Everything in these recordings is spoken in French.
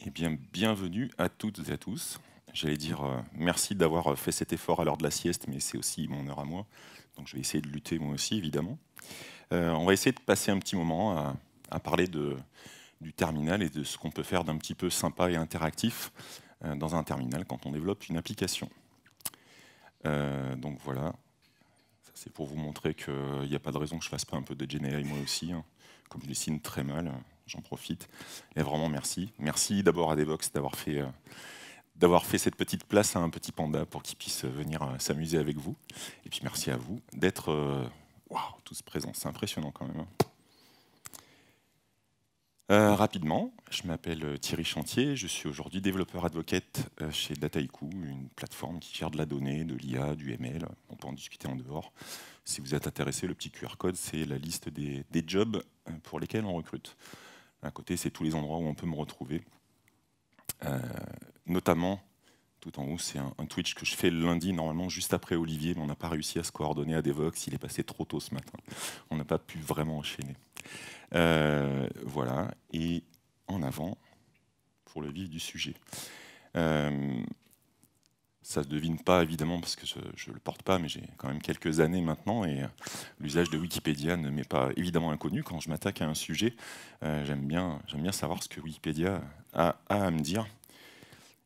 Eh bien, bienvenue à toutes et à tous. J'allais dire merci d'avoir fait cet effort à l'heure de la sieste, mais c'est aussi mon heure à moi. Donc je vais essayer de lutter moi aussi, évidemment. On va essayer de passer un petit moment à parler du terminal et de ce qu'on peut faire d'un petit peu sympa et interactif dans un terminal quand on développe une application. Donc voilà, ça c'est pour vous montrer qu'il n'y a pas de raison que je ne fasse pas un peu de GNI moi aussi. Hein. Comme je dessine très mal, j'en profite. Et vraiment merci. Merci d'abord à Devox d'avoir fait cette petite place à un petit panda pour qu'il puisse venir s'amuser avec vous. Et puis merci à vous d'être tous présents. C'est impressionnant quand même. Rapidement, je m'appelle Thierry Chantier, je suis aujourd'hui développeur advocate chez Dataiku, une plateforme qui gère de la donnée, de l'IA, du ML. On peut en discuter en dehors. Si vous êtes intéressé, le petit QR code, c'est la liste des jobs pour lesquels on recrute. À côté, c'est tous les endroits où on peut me retrouver. Notamment, tout en haut, c'est un Twitch que je fais le lundi, normalement juste après Olivier, mais on n'a pas réussi à se coordonner à Devox, il est passé trop tôt ce matin. On n'a pas pu vraiment enchaîner. Voilà, et en avant pour le vif du sujet. Ça ne se devine pas évidemment parce que je ne le porte pas, mais j'ai quand même quelques années maintenant et l'usage de Wikipédia ne m'est pas évidemment inconnu. Quand je m'attaque à un sujet, j'aime bien savoir ce que Wikipédia a à me dire.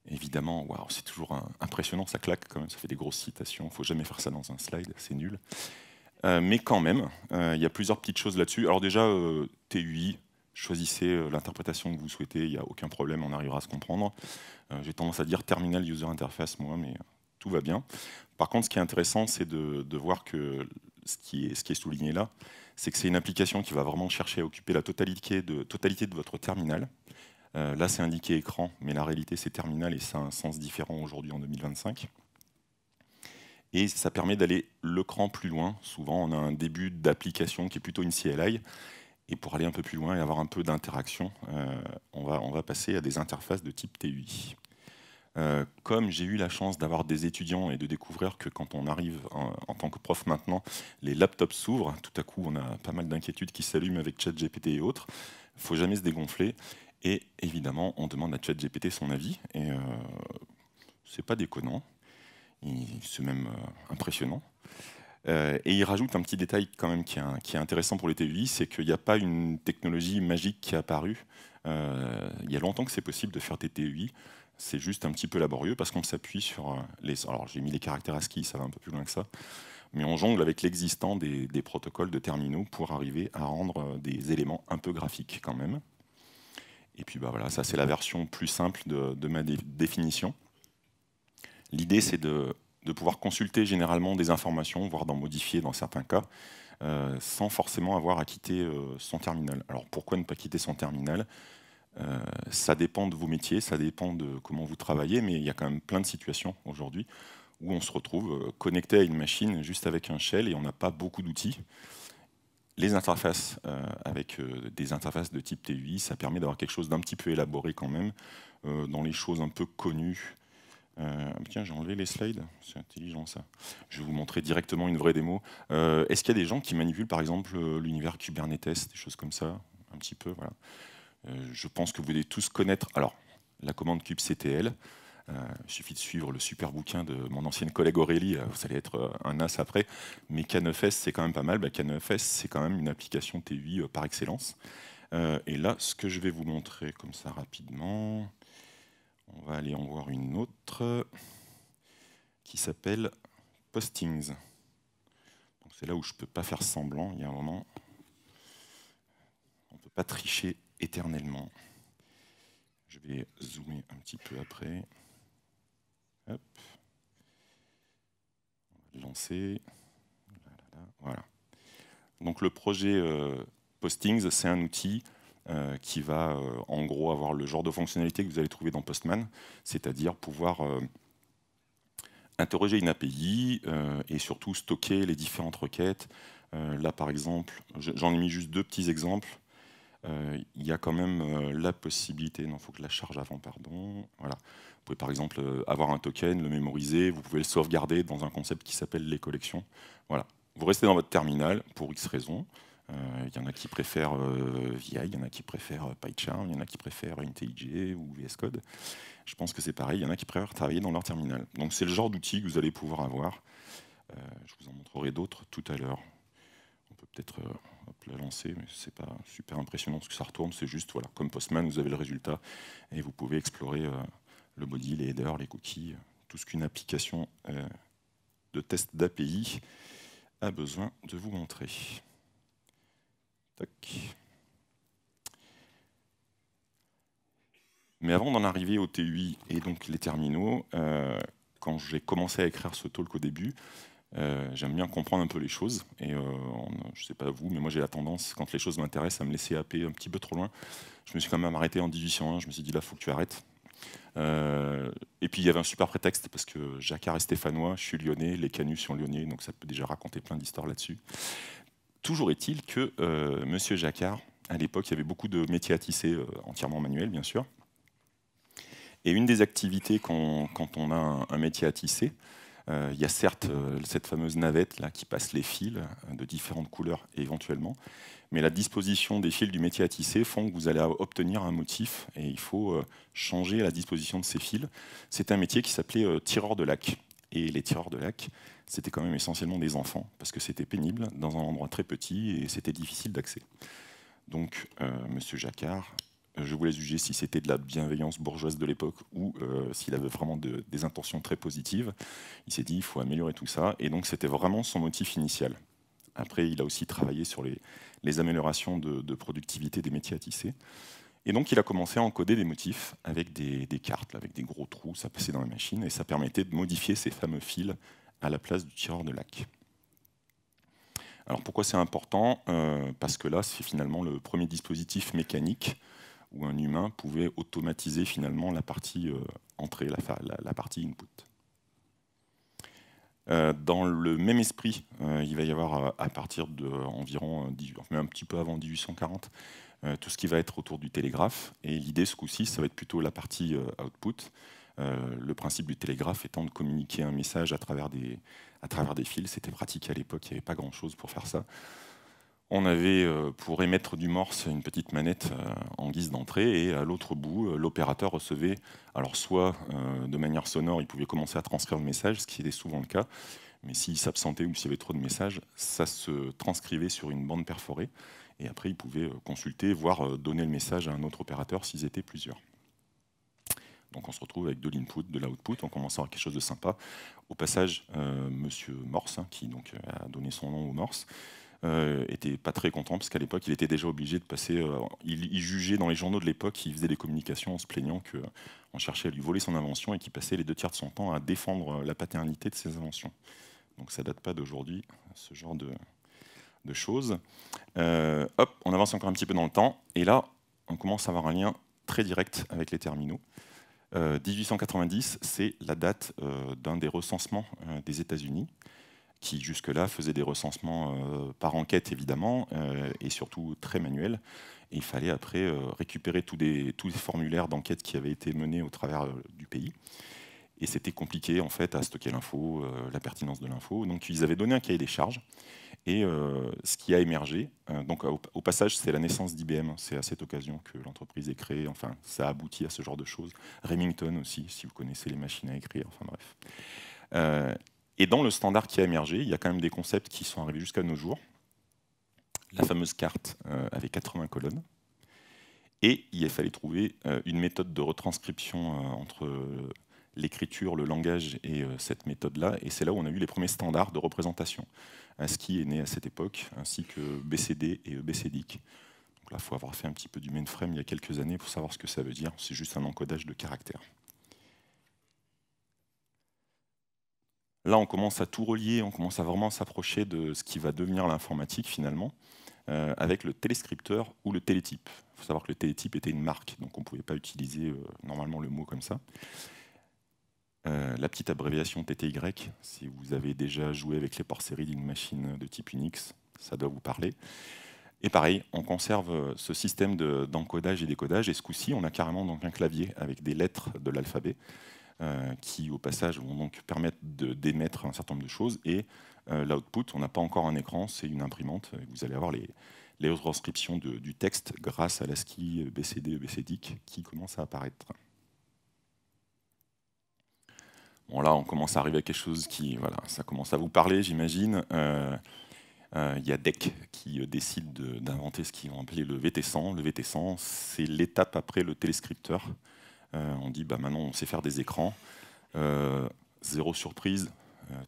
Évidemment, waouh, c'est toujours impressionnant, ça claque quand même, ça fait des grosses citations. Il ne faut jamais faire ça dans un slide, c'est nul. Mais quand même, il y a plusieurs petites choses là-dessus. Alors déjà, TUI, choisissez l'interprétation que vous souhaitez, il n'y a aucun problème, on arrivera à se comprendre. J'ai tendance à dire Terminal User Interface, moi, mais tout va bien. Par contre, ce qui est intéressant, c'est de voir que ce qui est souligné là, c'est que c'est une application qui va vraiment chercher à occuper la totalité de votre terminal. Là, c'est indiqué écran, mais la réalité, c'est terminal, et ça a un sens différent aujourd'hui en 2025. Et ça permet d'aller le cran plus loin. Souvent, on a un début d'application qui est plutôt une CLI. Et pour aller un peu plus loin et avoir un peu d'interaction, on va passer à des interfaces de type TUI. Comme j'ai eu la chance d'avoir des étudiants et de découvrir que quand on arrive en tant que prof maintenant, les laptops s'ouvrent, tout à coup on a pas mal d'inquiétudes qui s'allument avec ChatGPT et autres, il ne faut jamais se dégonfler. Et évidemment, on demande à ChatGPT son avis, et c'est pas déconnant. C'est même impressionnant. Et il rajoute un petit détail quand même qui est intéressant pour les TUI, c'est qu'il n'y a pas une technologie magique qui est apparue. Il y a longtemps que c'est possible de faire des TUI. C'est juste un petit peu laborieux parce qu'on s'appuie sur les... Alors j'ai mis les caractères ASCII, ça va un peu plus loin que ça. Mais on jongle avec l'existant des protocoles de terminaux pour arriver à rendre des éléments un peu graphiques quand même. Et puis bah voilà, ça c'est la version plus simple de ma définition. L'idée, c'est de pouvoir consulter généralement des informations, voire d'en modifier dans certains cas, sans forcément avoir à quitter son terminal. Alors pourquoi ne pas quitter son terminal? Ça dépend de vos métiers, ça dépend de comment vous travaillez, mais il y a quand même plein de situations aujourd'hui où on se retrouve connecté à une machine juste avec un shell et on n'a pas beaucoup d'outils. Les interfaces avec des interfaces de type TUI, ça permet d'avoir quelque chose d'un petit peu élaboré quand même, dans les choses un peu connues. Tiens, j'ai enlevé les slides, c'est intelligent ça. Je vais vous montrer directement une vraie démo. Est-ce qu'il y a des gens qui manipulent par exemple l'univers Kubernetes, des choses comme ça, un petit peu, voilà. Je pense que vous devez tous connaître. Alors, la commande kubectl. Il suffit de suivre le super bouquin de mon ancienne collègue Aurélie, vous allez être un as après. Mais K9S, c'est quand même pas mal. K9S, c'est quand même une application TUI par excellence. Et là, ce que je vais vous montrer comme ça rapidement. On va aller en voir une autre qui s'appelle Postings. C'est là où je ne peux pas faire semblant. Il y a un moment, on ne peut pas tricher éternellement. Je vais zoomer un petit peu après. Hop. On va le lancer. Voilà. Donc le projet Postings, c'est un outil qui va en gros avoir le genre de fonctionnalité que vous allez trouver dans Postman, c'est-à-dire pouvoir interroger une API et surtout stocker les différentes requêtes. Là, par exemple, j'en ai mis juste deux petits exemples. Il y a quand même la possibilité... Non, il faut que je la charge avant, pardon. Voilà. Vous pouvez par exemple avoir un token, le mémoriser, vous pouvez le sauvegarder dans un concept qui s'appelle les collections. Voilà. Vous restez dans votre terminal pour X raisons. Il y en a qui préfèrent VI, il y en a qui préfèrent PyCharm, il y en a qui préfèrent IntelliJ ou VS Code. Je pense que c'est pareil, il y en a qui préfèrent travailler dans leur terminal. Donc c'est le genre d'outil que vous allez pouvoir avoir. Je vous en montrerai d'autres tout à l'heure. On peut peut-être la lancer, mais c'est pas super impressionnant ce que ça retourne. C'est juste, voilà, comme Postman, vous avez le résultat et vous pouvez explorer le body, les headers, les cookies, tout ce qu'une application de test d'API a besoin de vous montrer. Tac. Mais avant d'en arriver au TUI et donc les terminaux, quand j'ai commencé à écrire ce talk au début, j'aime bien comprendre un peu les choses. Et je ne sais pas vous, mais moi j'ai la tendance, quand les choses m'intéressent, à me laisser happer un petit peu trop loin. Je me suis quand même arrêté en 1801, je me suis dit là, il faut que tu arrêtes. Et puis il y avait un super prétexte, parce que Jacquard est stéphanois, je suis lyonnais, les Canus sont lyonnais, donc ça peut déjà raconter plein d'histoires là-dessus. Toujours est-il que Monsieur Jacquard, à l'époque, il y avait beaucoup de métiers à tisser, entièrement manuels, bien sûr. Et une des activités quand on a un métier à tisser, il y a certes cette fameuse navette là, qui passe les fils de différentes couleurs éventuellement, mais la disposition des fils du métier à tisser font que vous allez obtenir un motif et il faut changer la disposition de ces fils. C'est un métier qui s'appelait tireur de lac. Et les tireurs de lac, c'était quand même essentiellement des enfants, parce que c'était pénible, dans un endroit très petit, et c'était difficile d'accès. Donc, Monsieur Jacquard, je vous laisse juger si c'était de la bienveillance bourgeoise de l'époque ou s'il avait vraiment des intentions très positives. Il s'est dit, il faut améliorer tout ça, et donc c'était vraiment son motif initial. Après, il a aussi travaillé sur les améliorations de productivité des métiers à tisser. Et donc, il a commencé à encoder des motifs avec des cartes, là, avec des gros trous, ça passait dans la machine, et ça permettait de modifier ces fameux fils à la place du tireur de lac. Alors, pourquoi c'est important? Parce que là, c'est finalement le premier dispositif mécanique où un humain pouvait automatiser finalement la partie entrée, la partie input. Dans le même esprit, il va y avoir à partir de environ, un petit peu avant 1840, tout ce qui va être autour du télégraphe. Et l'idée ce coup-ci, ça va être plutôt la partie output. Le principe du télégraphe étant de communiquer un message à travers des fils. C'était pratique à l'époque, il n'y avait pas grand-chose pour faire ça. On avait pour émettre du morse une petite manette en guise d'entrée, et à l'autre bout, l'opérateur recevait, alors soit de manière sonore, il pouvait commencer à transcrire le message, ce qui était souvent le cas, mais s'il s'absentait ou s'il y avait trop de messages, ça se transcrivait sur une bande perforée, et après il pouvait consulter, voire donner le message à un autre opérateur s'ils étaient plusieurs. Donc on se retrouve avec de l'input, de l'output, on commence à avoir quelque chose de sympa. Au passage, Monsieur Morse, qui donc a donné son nom au Morse, était pas très content, parce qu'à l'époque, il était déjà obligé de passer... il jugeait dans les journaux de l'époque, il faisait des communications en se plaignant qu'on cherchait à lui voler son invention et qu'il passait les 2/3 de son temps à défendre la paternité de ses inventions. Donc ça date pas d'aujourd'hui, ce genre de choses. Hop, on avance encore un petit peu dans le temps, et là, on commence à avoir un lien très direct avec les terminaux. 1890, c'est la date d'un des recensements des États-Unis, qui jusque-là faisait des recensements par enquête évidemment, et surtout très manuels. Et il fallait après récupérer tous les formulaires d'enquête qui avaient été menés au travers du pays. Et c'était compliqué en fait à stocker l'info, la pertinence de l'info. Donc ils avaient donné un cahier des charges. Et ce qui a émergé, donc au passage, c'est la naissance d'IBM. C'est à cette occasion que l'entreprise est créée. Enfin, ça aboutit à ce genre de choses. Remington aussi, si vous connaissez les machines à écrire. Enfin bref. Et dans le standard qui a émergé, il y a quand même des concepts qui sont arrivés jusqu'à nos jours. La fameuse carte avec 80 colonnes. Et il fallait trouver une méthode de retranscription entre l'écriture, le langage et cette méthode-là. Et c'est là où on a eu les premiers standards de représentation. ASCII est né à cette époque, ainsi que BCD et EBCDIC. Donc là, il faut avoir fait un petit peu du mainframe il y a quelques années pour savoir ce que ça veut dire. C'est juste un encodage de caractères. Là, on commence à tout relier, on commence à vraiment s'approcher de ce qui va devenir l'informatique finalement, avec le téléscripteur ou le télétype. Il faut savoir que le télétype était une marque, donc on ne pouvait pas utiliser normalement le mot comme ça. La petite abréviation TTY, si vous avez déjà joué avec les ports-séries d'une machine de type Unix, ça doit vous parler. Et pareil, on conserve ce système d'encodage et décodage, et ce coup-ci, on a carrément donc un clavier avec des lettres de l'alphabet, qui, au passage, vont donc permettre d'émettre un certain nombre de choses. Et l'output, on n'a pas encore un écran, c'est une imprimante. Vous allez avoir les retranscriptions du texte grâce à l'ASCII BCD, BCDIC qui commence à apparaître. Bon, là, on commence à arriver à quelque chose qui, voilà, ça commence à vous parler, j'imagine. Il y a DEC qui décide d'inventer ce qu'ils vont appeler le VT100. Le VT100, c'est l'étape après le téléscripteur. On dit, bah, maintenant, on sait faire des écrans. Zéro surprise.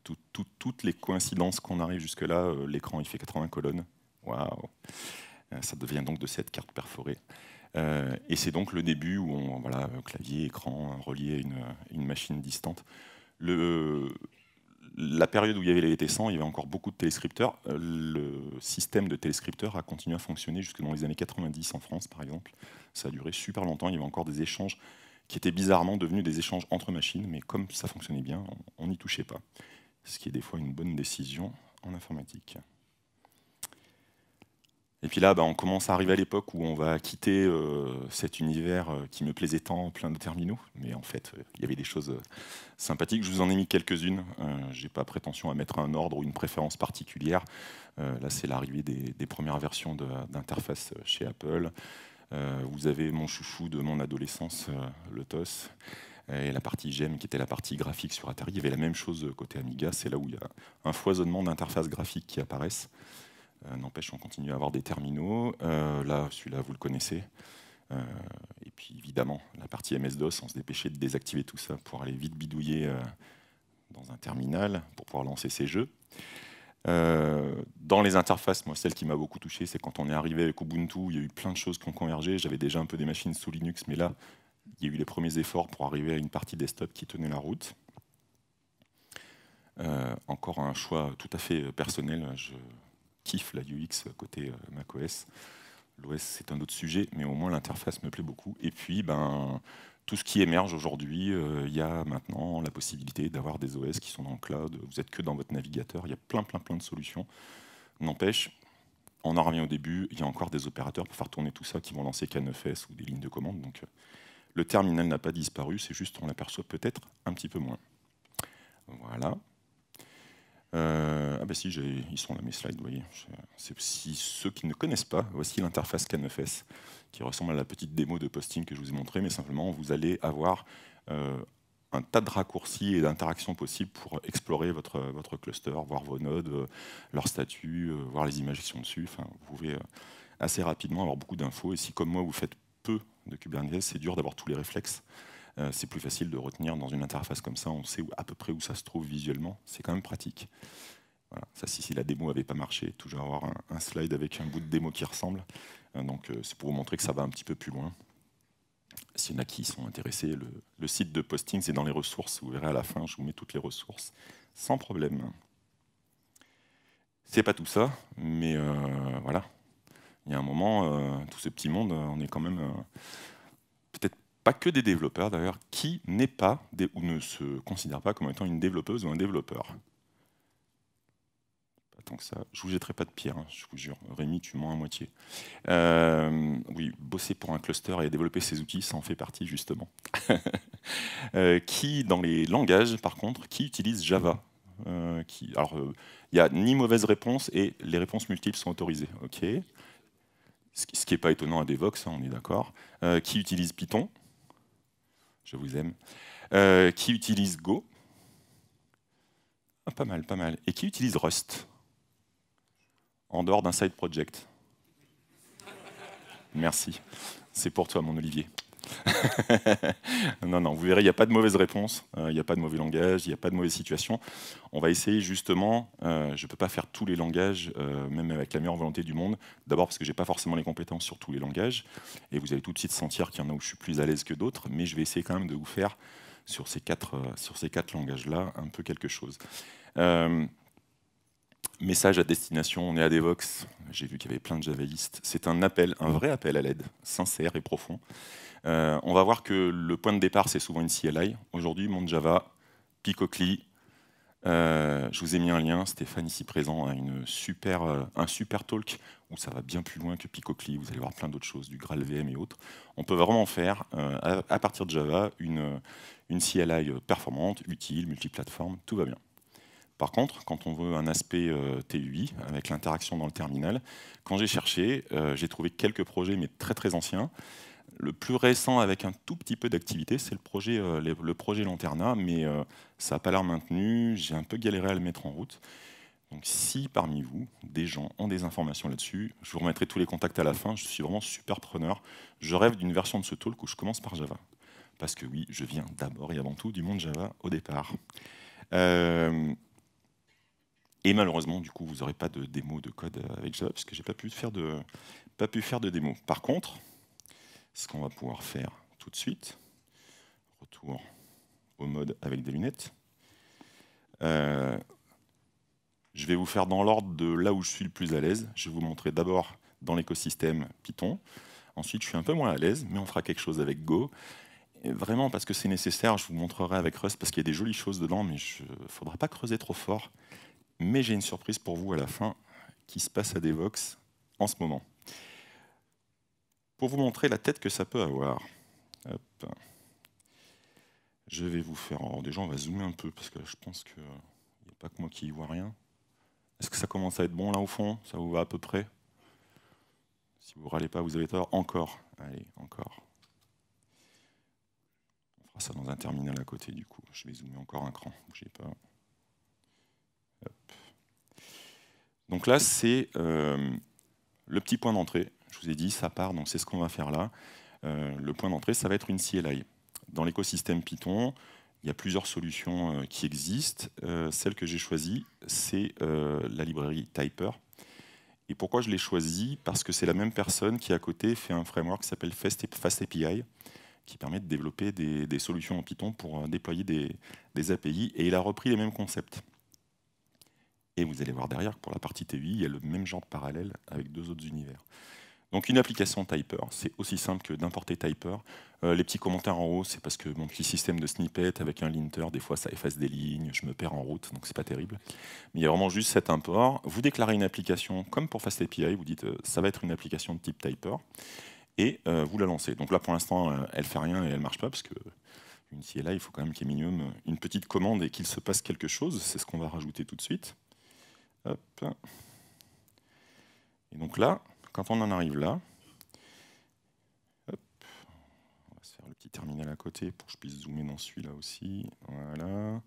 Toutes les coïncidences qu'on arrive jusque-là, l'écran, il fait 80 colonnes. Waouh! Ça devient donc de cette carte perforée. Et c'est donc le début où on, voilà, clavier, écran, relié à une machine distante. La période où il y avait les VT100, il y avait encore beaucoup de téléscripteurs. Le système de téléscripteurs a continué à fonctionner jusque dans les années 90 en France, par exemple. Ça a duré super longtemps. Il y avait encore des échanges qui étaient bizarrement devenus des échanges entre machines, mais comme ça fonctionnait bien, on n'y touchait pas. Ce qui est des fois une bonne décision en informatique. Et puis là, on commence à arriver à l'époque où on va quitter cet univers qui me plaisait tant, plein de terminaux. Mais en fait, il y avait des choses sympathiques. Je vous en ai mis quelques-unes. Je n'ai pas prétention à mettre un ordre ou une préférence particulière. Là, c'est l'arrivée des premières versions d'interface chez Apple. Vous avez mon chouchou de mon adolescence, le TOS. Et la partie GEM, qui était la partie graphique sur Atari. Il y avait la même chose côté Amiga. C'est là où il y a un foisonnement d'interfaces graphiques qui apparaissent. N'empêche, on continue à avoir des terminaux. Là, celui-là, vous le connaissez. Et puis, évidemment, la partie MS-DOS, on se dépêchait de désactiver tout ça pour aller vite bidouiller dans un terminal pour pouvoir lancer ses jeux. Dans les interfaces, moi, celle qui m'a beaucoup touché, c'est quand on est arrivé avec Ubuntu, il y a eu plein de choses qui ont convergé. J'avais déjà un peu des machines sous Linux, mais là, il y a eu les premiers efforts pour arriver à une partie desktop qui tenait la route. Encore un choix tout à fait personnel. Je kiffe la UX côté macOS. L'OS, c'est un autre sujet, mais au moins l'interface me plaît beaucoup. Et puis, tout ce qui émerge aujourd'hui, il y a maintenant la possibilité d'avoir des OS qui sont dans le cloud. Vous n'êtes que dans votre navigateur. Il y a plein de solutions. N'empêche, on en revient au début, il y a encore des opérateurs pour faire tourner tout ça qui vont lancer K9S ou des lignes de commande. Donc, le terminal n'a pas disparu, c'est juste on l'aperçoit peut-être un petit peu moins. Voilà. Ah bah si, ils sont là mes slides, vous voyez. Si ceux qui ne connaissent pas, voici l'interface K9S, qui ressemble à la petite démo de posting que je vous ai montré, mais simplement vous allez avoir un tas de raccourcis et d'interactions possibles pour explorer votre cluster, voir vos nodes, leur statut, voir les images qui sont dessus. Enfin, vous pouvez assez rapidement avoir beaucoup d'infos. Et si, comme moi, vous faites peu de Kubernetes, c'est dur d'avoir tous les réflexes. C'est plus facile de retenir dans une interface comme ça, on sait à peu près où ça se trouve visuellement, c'est quand même pratique. Voilà. Ça, si la démo n'avait pas marché, toujours avoir un slide avec un bout de démo qui ressemble. Donc c'est pour vous montrer que ça va un petit peu plus loin. S'il y en a qui sont intéressés, le site de posting, c'est dans les ressources, vous verrez à la fin, je vous mets toutes les ressources, sans problème. C'est pas tout ça, mais voilà. Il y a un moment, tout ce petit monde, on est quand même... peut-être pas que des développeurs d'ailleurs, qui n'est pas ou ne se considère pas comme étant une développeuse ou un développeur. Pas tant que ça. Je vous jetterai pas de pierre, hein, je vous jure. Rémi, tu mens à moitié. Oui, bosser pour un cluster et développer ses outils, ça en fait partie justement. Qui, dans les langages, par contre, qui utilise Java? Alors, il n'y a ni mauvaise réponse et les réponses multiples sont autorisées. Ok. Ce qui n'est pas étonnant à Devox, hein, on est d'accord. Qui utilise Python? Je vous aime. Qui utilise Go? Ah, pas mal, pas mal. Et qui utilise Rust? En dehors d'un side project. Merci. C'est pour toi, mon Olivier. Non, vous verrez, il n'y a pas de mauvaise réponse, il n'y a pas de mauvais langage, il n'y a pas de mauvaise situation. On va essayer justement, je ne peux pas faire tous les langages, même avec la meilleure volonté du monde. D'abord parce que je n'ai pas forcément les compétences sur tous les langages, et vous allez tout de suite sentir qu'il y en a où je suis plus à l'aise que d'autres, mais je vais essayer quand même de vous faire, sur ces quatre langages-là, un peu quelque chose. Message à destination, on est à Devox, j'ai vu qu'il y avait plein de javaïstes. C'est un appel, un vrai appel à l'aide, sincère et profond. On va voir que le point de départ, c'est souvent une CLI. Aujourd'hui, Monde Java, Picocli. Je vous ai mis un lien, Stéphane ici présent, à un super talk où ça va bien plus loin que Picocli. Vous allez voir plein d'autres choses, du GraalVM et autres. On peut vraiment faire, à partir de Java, une CLI performante, utile, multiplateforme, tout va bien. Par contre, quand on veut un aspect TUI, avec l'interaction dans le terminal, quand j'ai cherché, j'ai trouvé quelques projets, mais très très anciens. Le plus récent avec un tout petit peu d'activité, c'est le projet Lanterna, mais ça n'a pas l'air maintenu, j'ai un peu galéré à le mettre en route. Donc si parmi vous, des gens ont des informations là-dessus, je vous remettrai tous les contacts à la fin, je suis vraiment super preneur. Je rêve d'une version de ce talk où je commence par Java. Parce que oui, je viens d'abord et avant tout du monde Java au départ. Et malheureusement, du coup, vous n'aurez pas de démo de code avec Java, parce que je n'ai pas pu faire de démo. Par contre, ce qu'on va pouvoir faire tout de suite, retour au mode avec des lunettes, je vais vous faire dans l'ordre de là où je suis le plus à l'aise. Je vais vous montrer d'abord dans l'écosystème Python. Ensuite, je suis un peu moins à l'aise, mais on fera quelque chose avec Go. Et vraiment, parce que c'est nécessaire, je vous montrerai avec Rust, parce qu'il y a des jolies choses dedans, mais il ne faudra pas creuser trop fort. Mais j'ai une surprise pour vous à la fin, qui se passe à Devoxx en ce moment. Pour vous montrer la tête que ça peut avoir, hop, je vais vous faire... Alors déjà, on va zoomer un peu, parce que je pense qu'il n'y a pas que moi qui y vois rien. Est-ce que ça commence à être bon là au fond? Ça vous va à peu près? Si vous ne râlez pas, vous avez tort. Encore. Allez, encore. On fera ça dans un terminal à côté du coup. Je vais zoomer encore un cran. Bougez pas. Hop. Donc là, c'est le petit point d'entrée. Je vous ai dit, ça part, donc c'est ce qu'on va faire là. Le point d'entrée, ça va être une CLI. Dans l'écosystème Python, il y a plusieurs solutions qui existent. Celle que j'ai choisie, c'est la librairie Typer. Et pourquoi je l'ai choisie? Parce que c'est la même personne qui, à côté, fait un framework qui s'appelle FastAPI, qui permet de développer des solutions en Python pour déployer des API. Et il a repris les mêmes concepts. Et vous allez voir derrière que pour la partie TUI, il y a le même genre de parallèle avec deux autres univers. Donc une application Typer, c'est aussi simple que d'importer Typer. Les petits commentaires en haut, c'est parce que mon petit système de snippet avec un linter, des fois ça efface des lignes, je me perds en route, donc c'est pas terrible. Mais il y a vraiment juste cet import. Vous déclarez une application comme pour FastAPI, vous dites ça va être une application de type Typer, et vous la lancez. Donc là pour l'instant, elle fait rien et elle marche pas, parce que une CLI, il faut quand même qu'il y ait minimum une petite commande et qu'il se passe quelque chose. C'est ce qu'on va rajouter tout de suite. Hop. Et donc là, quand on en arrive là, hop, on va se faire le petit terminal à côté pour que je puisse zoomer dans celui-là aussi. Voilà.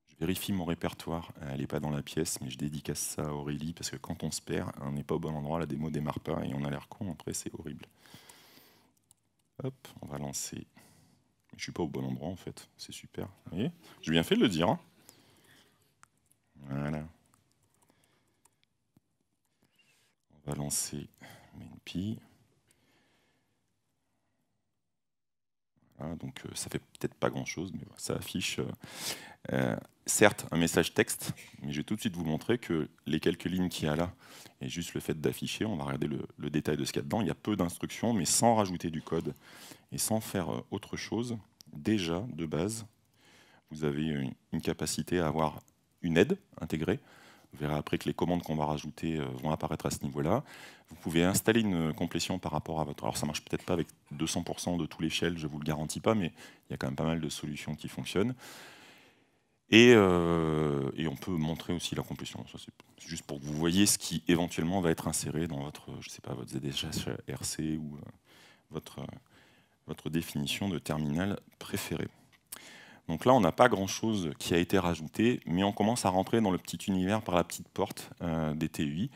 Je vérifie mon répertoire. Elle n'est pas dans la pièce, mais je dédicace ça à Aurélie, parce que quand on se perd, on n'est pas au bon endroit, la démo ne démarre pas et on a l'air con, après c'est horrible. Hop, on va lancer. Je ne suis pas au bon endroit en fait, c'est super. Vous voyez, j'ai bien fait de le dire. Hein. Voilà. On va lancer MNP. Voilà, donc ça fait peut-être pas grand-chose, mais ça affiche certes un message texte, mais je vais tout de suite vous montrer que les quelques lignes qu'il y a là, et juste le fait d'afficher, on va regarder le détail de ce qu'il y a dedans, il y a peu d'instructions, mais sans rajouter du code et sans faire autre chose, déjà de base, vous avez une capacité à avoir une aide intégrée. Vous verrez après que les commandes qu'on va rajouter vont apparaître à ce niveau-là. Vous pouvez installer une complétion par rapport à votre... Alors ça ne marche peut-être pas avec 200% de tous les shells, je ne vous le garantis pas, mais il y a quand même pas mal de solutions qui fonctionnent. Et on peut montrer aussi la complétion. C'est juste pour que vous voyez ce qui éventuellement va être inséré dans votre, je sais pas, votre ZSHRC ou votre définition de terminal préféré. Donc là, on n'a pas grand-chose qui a été rajouté, mais on commence à rentrer dans le petit univers par la petite porte des TUI.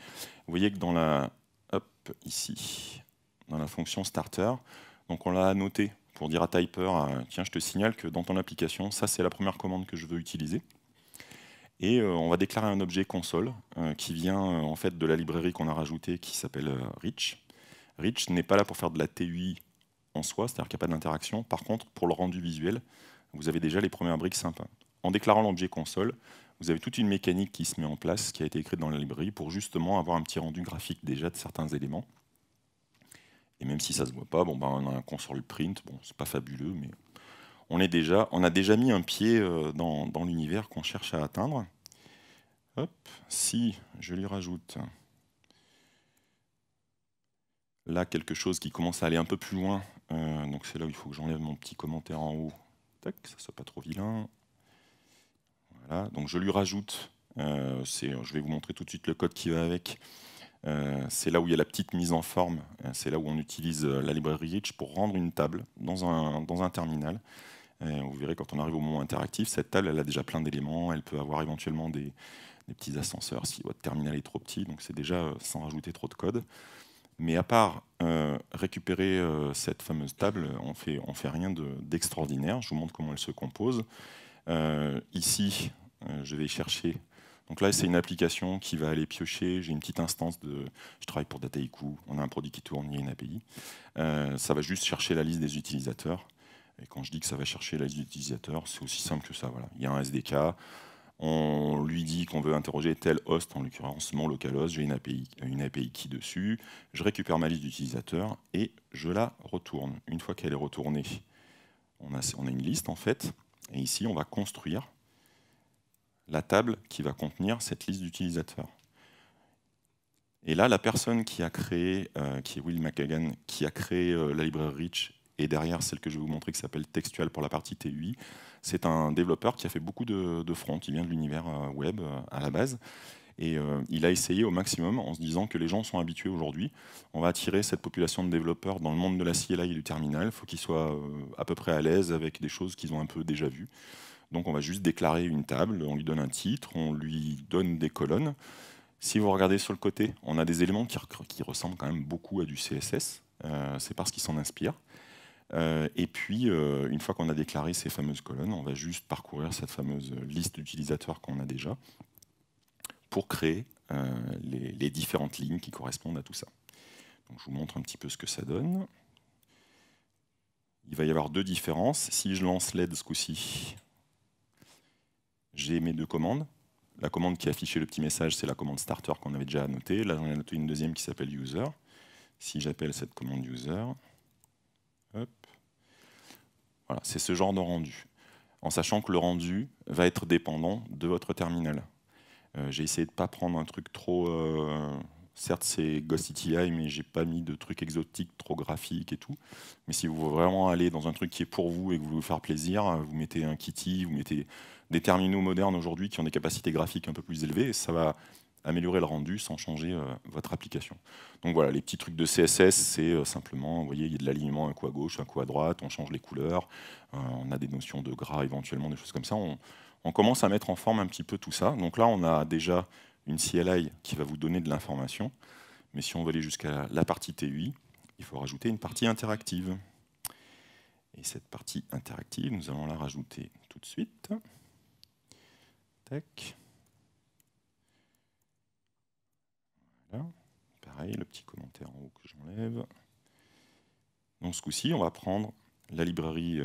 Vous voyez que dans la, hop, ici, dans la fonction starter, donc on l'a annoté pour dire à Typer, tiens, je te signale que dans ton application, ça c'est la première commande que je veux utiliser. Et on va déclarer un objet console qui vient en fait de la librairie qu'on a rajoutée qui s'appelle Rich. Rich n'est pas là pour faire de la TUI en soi, c'est-à-dire qu'il n'y a pas d'interaction. Par contre, pour le rendu visuel, vous avez déjà les premières briques sympas. En déclarant l'objet console, vous avez toute une mécanique qui se met en place, qui a été écrite dans la librairie, pour justement avoir un petit rendu graphique déjà de certains éléments. Et même si ça ne se voit pas, bon, ben, on a un console print, bon, c'est pas fabuleux, mais on a déjà mis un pied dans l'univers qu'on cherche à atteindre. Hop, si je lui rajoute là quelque chose qui commence à aller un peu plus loin, donc c'est là où il faut que j'enlève mon petit commentaire en haut tac, que ça soit pas trop vilain. Voilà, donc je lui rajoute, je vais vous montrer tout de suite le code qui va avec. C'est là où il y a la petite mise en forme, c'est là où on utilise la librairie Rich pour rendre une table dans un terminal. Vous verrez quand on arrive au moment interactif, cette table elle a déjà plein d'éléments, elle peut avoir éventuellement des petits ascenseurs si votre terminal est trop petit, donc c'est déjà sans rajouter trop de code. Mais à part récupérer cette fameuse table, on fait rien d'extraordinaire. Je vous montre comment elle se compose. Ici, je vais chercher. Donc là, c'est une application qui va aller piocher. J'ai une petite instance de. Je travaille pour Dataiku. On a un produit qui tourne, il y a une API. Ça va juste chercher la liste des utilisateurs. Et quand je dis que ça va chercher la liste des utilisateurs, c'est aussi simple que ça. Voilà. Il y a un SDK. On lui dit qu'on veut interroger tel host, en l'occurrence mon localhost. J'ai une API key dessus. Je récupère ma liste d'utilisateurs et je la retourne. Une fois qu'elle est retournée, on a une liste en fait. Et ici, on va construire la table qui va contenir cette liste d'utilisateurs. Et là, la personne qui a créé, qui est Will McGagan, qui a créé la librairie Rich, et derrière celle que je vais vous montrer qui s'appelle Textual pour la partie TUI, c'est un développeur qui a fait beaucoup de front, qui vient de l'univers web à la base. Et il a essayé au maximum en se disant que les gens sont habitués aujourd'hui. On va attirer cette population de développeurs dans le monde de la CLI et du terminal. Il faut qu'ils soient à peu près à l'aise avec des choses qu'ils ont un peu déjà vues. Donc on va juste déclarer une table, on lui donne un titre, on lui donne des colonnes. Si vous regardez sur le côté, on a des éléments qui ressemblent quand même beaucoup à du CSS. C'est parce qu'ils s'en inspirent. Et puis, une fois qu'on a déclaré ces fameuses colonnes, on va juste parcourir cette fameuse liste d'utilisateurs qu'on a déjà pour créer les différentes lignes qui correspondent à tout ça. Donc, je vous montre un petit peu ce que ça donne. Il va y avoir deux différences. Si je lance LED ce coup-ci, j'ai mes deux commandes. La commande qui a affiché le petit message, c'est la commande starter qu'on avait déjà annotée. Là, j'en ai annoté une deuxième qui s'appelle user. Si j'appelle cette commande user, hop, voilà, c'est ce genre de rendu. En sachant que le rendu va être dépendant de votre terminal. J'ai essayé de ne pas prendre un truc trop... certes, c'est GhostCTI, mais j'ai pas mis de trucs exotiques, trop graphiques et tout. Mais si vous voulez vraiment aller dans un truc qui est pour vous et que vous voulez vous faire plaisir, vous mettez un Kitty, vous mettez des terminaux modernes aujourd'hui qui ont des capacités graphiques un peu plus élevées, et ça va améliorer le rendu sans changer votre application. Donc voilà, les petits trucs de CSS, c'est simplement, vous voyez, il y a de l'alignement un coup à gauche, un coup à droite, on change les couleurs, on a des notions de gras éventuellement, des choses comme ça. On commence à mettre en forme un petit peu tout ça. Donc là, on a déjà une CLI qui va vous donner de l'information. Mais si on veut aller jusqu'à la partie TUI, il faut rajouter une partie interactive. Et cette partie interactive, nous allons la rajouter tout de suite. Tac. Voilà. Pareil, le petit commentaire en haut que j'enlève. Donc ce coup-ci, on va prendre la librairie,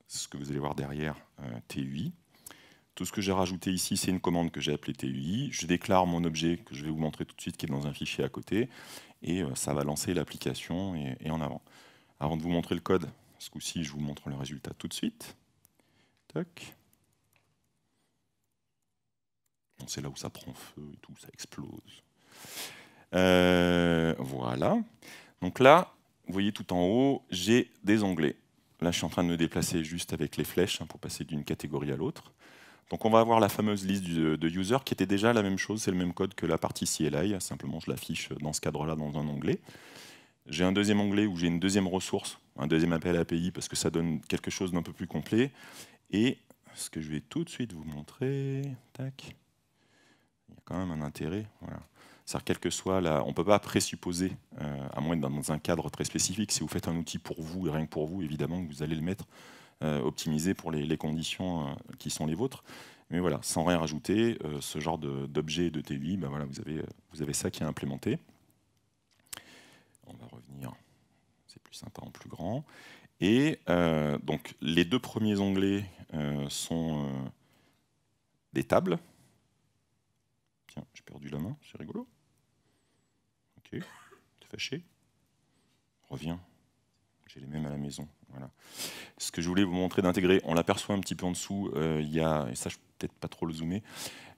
ce que vous allez voir derrière, TUI. Tout ce que j'ai rajouté ici, c'est une commande que j'ai appelée TUI. Je déclare mon objet que je vais vous montrer tout de suite, qui est dans un fichier à côté, et ça va lancer l'application et en avant. Avant de vous montrer le code, ce coup-ci, je vous montre le résultat tout de suite. Toc. Bon, c'est là où ça prend feu et tout, ça explose. Voilà. Donc là, vous voyez tout en haut, j'ai des onglets. Là, je suis en train de me déplacer juste avec les flèches pour passer d'une catégorie à l'autre. Donc on va avoir la fameuse liste de user qui était déjà la même chose, c'est le même code que la partie CLI, simplement je l'affiche dans ce cadre-là dans un onglet. J'ai un deuxième onglet où j'ai une deuxième ressource, un deuxième appel API parce que ça donne quelque chose d'un peu plus complet. Et ce que je vais tout de suite vous montrer, tac, il y a quand même un intérêt, voilà. C'est-à-dire quel que soit on ne peut pas présupposer, à moins d'être dans un cadre très spécifique, si vous faites un outil pour vous et rien que pour vous, évidemment que vous allez le mettre optimisé pour les conditions qui sont les vôtres. Mais voilà, sans rien rajouter, ce genre d'objet de TUI, ben voilà, vous avez ça qui est implémenté. On va revenir, c'est plus sympa en plus grand. Et donc les deux premiers onglets sont des tables. Tiens, j'ai perdu la main, c'est rigolo. Ok, t'es fâché? Reviens, j'ai les mêmes à la maison. Voilà. Ce que je voulais vous montrer d'intégrer, on l'aperçoit un petit peu en dessous, il y a, et ça je peux peut-être pas trop le zoomer,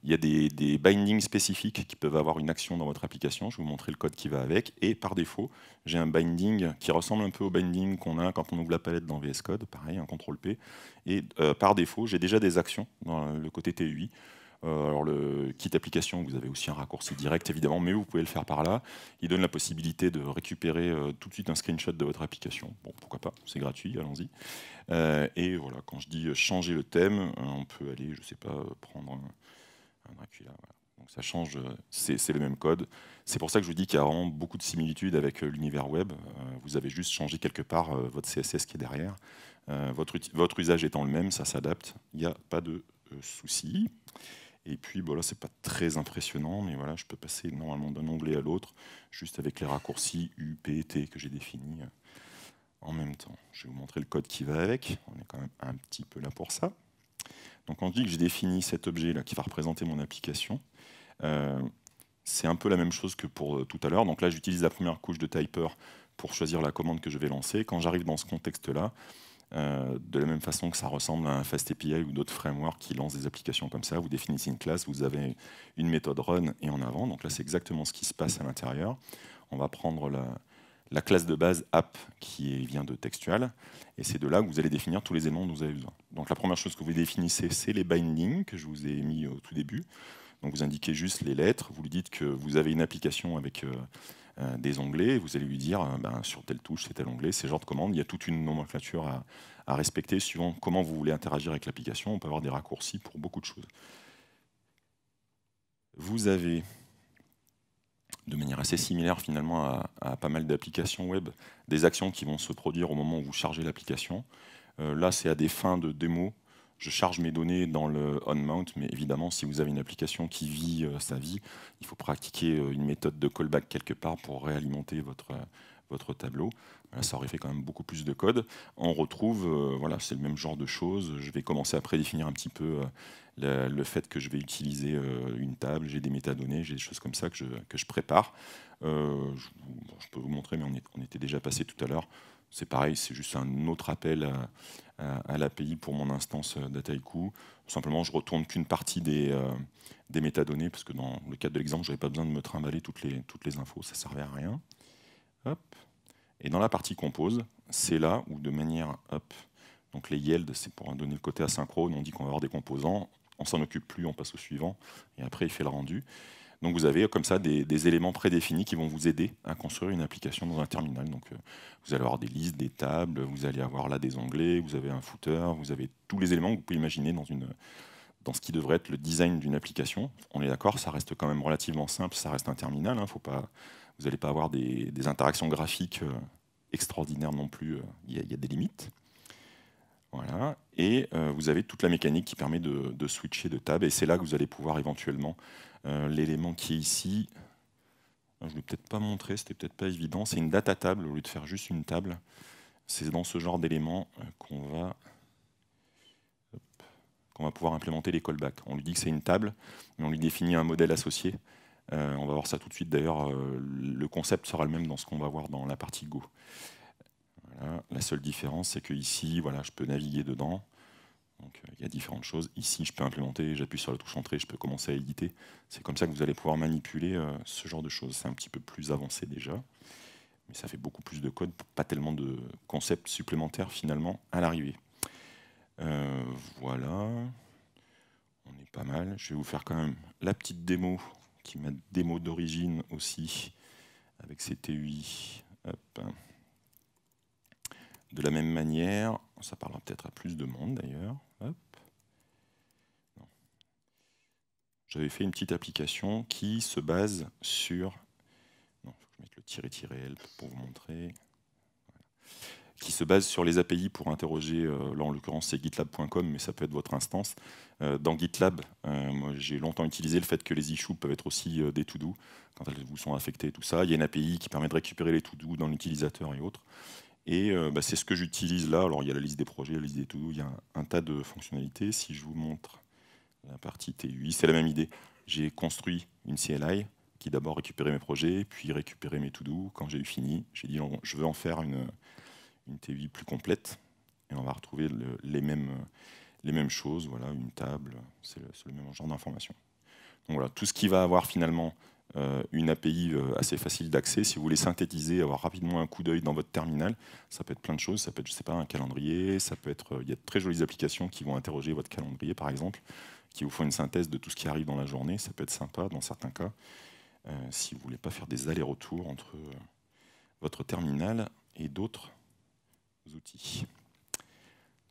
il y a des bindings spécifiques qui peuvent avoir une action dans votre application. Je vais vous montrer le code qui va avec. Et par défaut, j'ai un binding qui ressemble un peu au binding qu'on a quand on ouvre la palette dans VS Code. Pareil, un CTRL-P. Et par défaut, j'ai déjà des actions dans le côté TUI. Alors le kit application, vous avez aussi un raccourci direct évidemment, mais vous pouvez le faire par là. Il donne la possibilité de récupérer tout de suite un screenshot de votre application. Bon, pourquoi pas, c'est gratuit, allons-y. Et voilà, quand je dis changer le thème, on peut aller, je sais pas, prendre un Dracula. Voilà. Donc ça change, c'est le même code. C'est pour ça que je vous dis qu'il y a vraiment beaucoup de similitudes avec l'univers web. Vous avez juste changé quelque part votre CSS qui est derrière. Votre usage étant le même, ça s'adapte. Il n'y a pas de souci. Et puis voilà, c'est pas très impressionnant, mais voilà, je peux passer normalement d'un onglet à l'autre, juste avec les raccourcis U, P, T que j'ai définis en même temps. Je vais vous montrer le code qui va avec. On est quand même un petit peu là pour ça. Donc on dit que j'ai défini cet objet là qui va représenter mon application. C'est un peu la même chose que pour tout à l'heure. Donc là, j'utilise la première couche de typer pour choisir la commande que je vais lancer. Quand j'arrive dans ce contexte-là, de la même façon que ça ressemble à un FastAPI ou d'autres frameworks qui lancent des applications comme ça, vous définissez une classe, vous avez une méthode run et en avant. Donc là, c'est exactement ce qui se passe à l'intérieur. On va prendre la classe de base app qui vient de textual, et c'est de là que vous allez définir tous les éléments dont vous avez besoin. Donc la première chose que vous définissez, c'est les bindings que je vous ai mis au tout début. Donc vous indiquez juste les lettres, vous lui dites que vous avez une application avec des onglets, vous allez lui dire sur telle touche, c'est tel onglet, c'est genre de commande. Il y a toute une nomenclature à respecter suivant comment vous voulez interagir avec l'application. On peut avoir des raccourcis pour beaucoup de choses. Vous avez, de manière assez similaire finalement à pas mal d'applications web, des actions qui vont se produire au moment où vous chargez l'application. Là, c'est à des fins de démo. Je charge mes données dans le onMount, mais évidemment, si vous avez une application qui vit sa vie, il faut pratiquer une méthode de callback quelque part pour réalimenter votre tableau. Là, ça aurait fait quand même beaucoup plus de code. On retrouve, voilà, c'est le même genre de choses. Je vais commencer à prédéfinir un petit peu le fait que je vais utiliser une table, j'ai des métadonnées, j'ai des choses comme ça que je prépare. Je peux vous montrer, mais on était déjà passé tout à l'heure. C'est pareil, c'est juste un autre appel à l'API pour mon instance Dataiku. Simplement, je retourne qu'une partie des métadonnées, parce que dans le cadre de l'exemple, je n'avais pas besoin de me trimballer toutes les infos, ça ne servait à rien. Hop. Et dans la partie compose, c'est là où de manière, hop, donc les yields, c'est pour donner le côté asynchrone, on dit qu'on va avoir des composants, on s'en occupe plus, on passe au suivant, et après il fait le rendu. Donc vous avez comme ça des éléments prédéfinis qui vont vous aider à construire une application dans un terminal. Donc vous allez avoir des listes, des tables, vous allez avoir là des onglets, vous avez un footer, vous avez tous les éléments que vous pouvez imaginer dans ce qui devrait être le design d'une application. On est d'accord, ça reste quand même relativement simple, ça reste un terminal, hein, faut pas, vous n'allez pas avoir des interactions graphiques extraordinaires non plus, il y a des limites. Voilà. Et vous avez toute la mécanique qui permet de switcher de table, et c'est là que vous allez pouvoir éventuellement l'élément qui est ici, je ne vais peut-être pas montrer, c'était peut-être pas évident, c'est une data table au lieu de faire juste une table. C'est dans ce genre d'éléments qu'on va pouvoir implémenter les callbacks. On lui dit que c'est une table, mais on lui définit un modèle associé. On va voir ça tout de suite. D'ailleurs, le concept sera le même dans ce qu'on va voir dans la partie Go. Voilà. La seule différence, c'est que ici, voilà, je peux naviguer dedans. Donc, il y a différentes choses. Ici, je peux implémenter, j'appuie sur la touche entrée, je peux commencer à éditer. C'est comme ça que vous allez pouvoir manipuler ce genre de choses. C'est un petit peu plus avancé déjà, mais ça fait beaucoup plus de code, pas tellement de concepts supplémentaires finalement à l'arrivée. Voilà, on est pas mal. Je vais vous faire quand même la petite démo, qui est ma démo d'origine aussi, avec ces TUI. Hop. De la même manière, ça parlera peut-être à plus de monde d'ailleurs. J'avais fait une petite application qui se base sur... Non, il faut que je mette le tiré-tiré-l pour vous montrer. Voilà. Qui se base sur les API pour interroger, là en l'occurrence c'est gitlab.com, mais ça peut être votre instance. Dans GitLab, moi j'ai longtemps utilisé le fait que les issues peuvent être aussi des to-do, quand elles vous sont affectées, tout ça. Il y a une API qui permet de récupérer les to-do dans l'utilisateur et autres. Et c'est ce que j'utilise là. Alors il y a la liste des projets, la liste des to-do, il y a un tas de fonctionnalités. Si je vous montre la partie TUI, c'est la même idée. J'ai construit une CLI qui d'abord récupérait mes projets, puis récupérait mes to-do. Quand j'ai eu fini, j'ai dit je veux en faire une une TUI plus complète, et on va retrouver les mêmes choses, voilà, une table, c'est le même genre d'information. Donc voilà, tout ce qui va avoir finalement une API assez facile d'accès, si vous voulez synthétiser, avoir rapidement un coup d'œil dans votre terminal, ça peut être plein de choses, ça peut être, je sais pas, un calendrier, ça peut être, il y a de très jolies applications qui vont interroger votre calendrier par exemple, qui vous font une synthèse de tout ce qui arrive dans la journée, ça peut être sympa dans certains cas, si vous voulez pas faire des allers-retours entre votre terminal et d'autres outils.